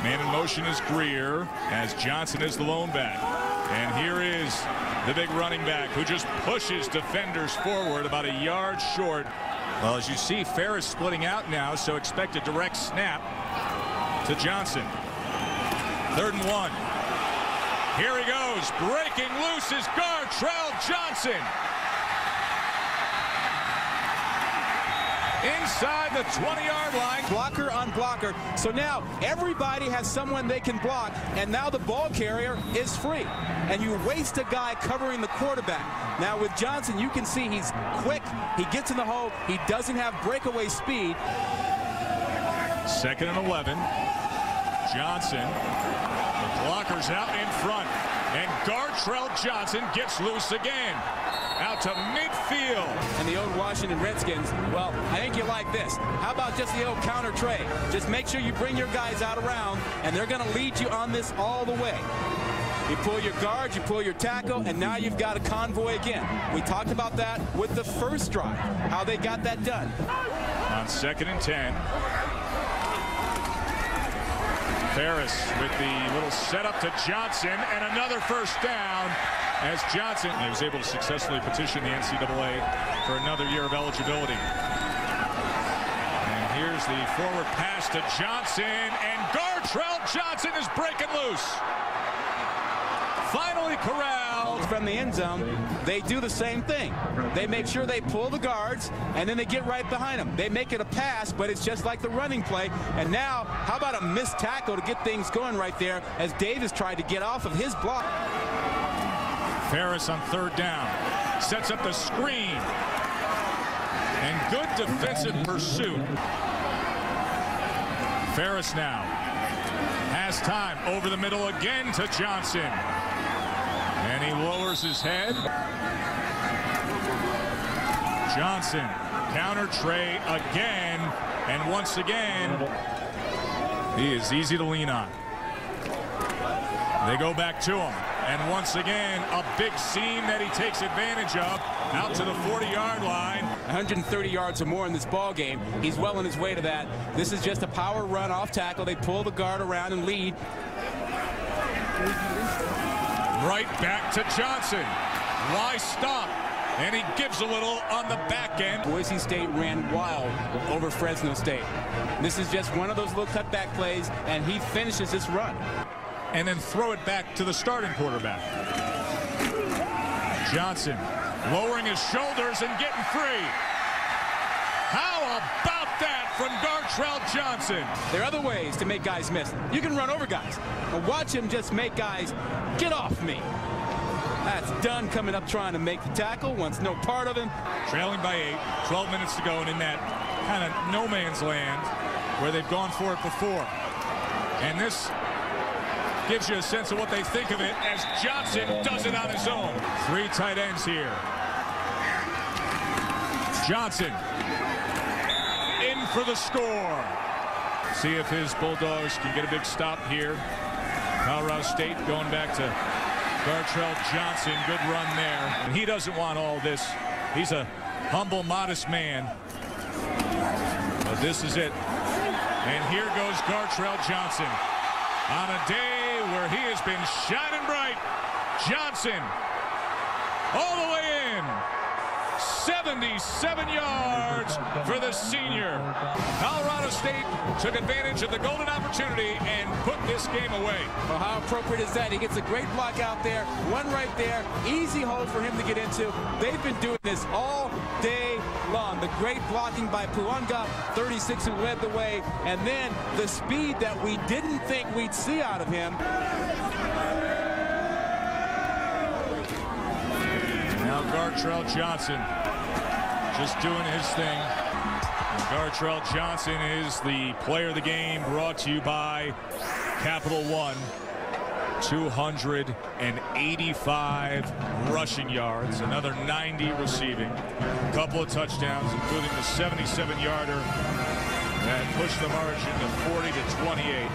Man in motion is Greer, as Johnson is the lone back. And here is the big running back who just pushes defenders forward about a yard short. Well, as you see, Ferris splitting out now, so expect a direct snap to Johnson. 3rd and 1. Here he goes. Breaking loose is Gartrell Johnson. Inside the 20-yard line. Blocker on blocker. So now everybody has someone they can block, and now the ball carrier is free. And you waste a guy covering the quarterback. Now with Johnson, you can see he's quick. He gets in the hole. He doesn't have breakaway speed. 2nd and 11. Johnson. The blocker's out in front. And Gartrell Johnson gets loose again. Out to midfield. And the old Washington Redskins, well, I think you like this. How about just the old counter trade? Just make sure you bring your guys out around, and they're going to lead you on this all the way. You pull your guard, you pull your tackle, and now you've got a convoy again. We talked about that with the first drive, how they got that done. On 2nd and 10. Ferris with the little setup to Johnson, and another first down as Johnson was able to successfully petition the NCAA for another year of eligibility. And here's the forward pass to Johnson, and Gartrell Johnson is breaking loose. Finally corralled from the end zone. They do the same thing. They make sure they pull the guards, and then they get right behind them. They make it a pass, but it's just like the running play. And now, how about a missed tackle to get things going right there as Davis tried to get off of his block. Ferris on 3rd down. Sets up the screen. And good defensive pursuit. Ferris now has time over the middle again to Johnson. And he lowers his head. Johnson, counter tray again. And once again, he is easy to lean on. They go back to him. And once again, a big seam that he takes advantage of out to the 40-yard line. 130 yards or more in this ball game. He's well on his way to that. This is just a power run off tackle. They pull the guard around and lead. Right back to Johnson. Why stop? And he gives a little on the back end. Boise State ran wild over Fresno State. This is just one of those little cutback plays, and he finishes this run. And then throw it back to the starting quarterback. Johnson lowering his shoulders and getting free. How about that from Gartrell Johnson? There are other ways to make guys miss. You can run over guys, but watch him just make guys get off me. That's done coming up trying to make the tackle. Wants no part of him. Trailing by 8, 12 minutes to go, and in that kind of no man's land where they've gone for it before. And this gives you a sense of what they think of it as Johnson does it on his own. 3 tight ends here. Johnson in for the score. See if his Bulldogs can get a big stop here. Colorado State going back to Gartrell Johnson. Good run there. And he doesn't want all this. He's a humble, modest man. But this is it. And here goes Gartrell Johnson. On a day where he has been shining bright, Johnson all the way in. 77 yards for the senior. Colorado State took advantage of the golden opportunity and put this game away. Well, how appropriate is that? He gets a great block out there, one right there, easy hole for him to get into. They've been doing this all day long. The great blocking by Puanga, 36, who led the way, and then the speed that we didn't think we'd see out of him. Now Gartrell Johnson just doing his thing. And Gartrell Johnson is the player of the game, brought to you by Capital One. 285 rushing yards, another 90 receiving, a couple of touchdowns, including the 77-yarder that pushed the margin to 40-28.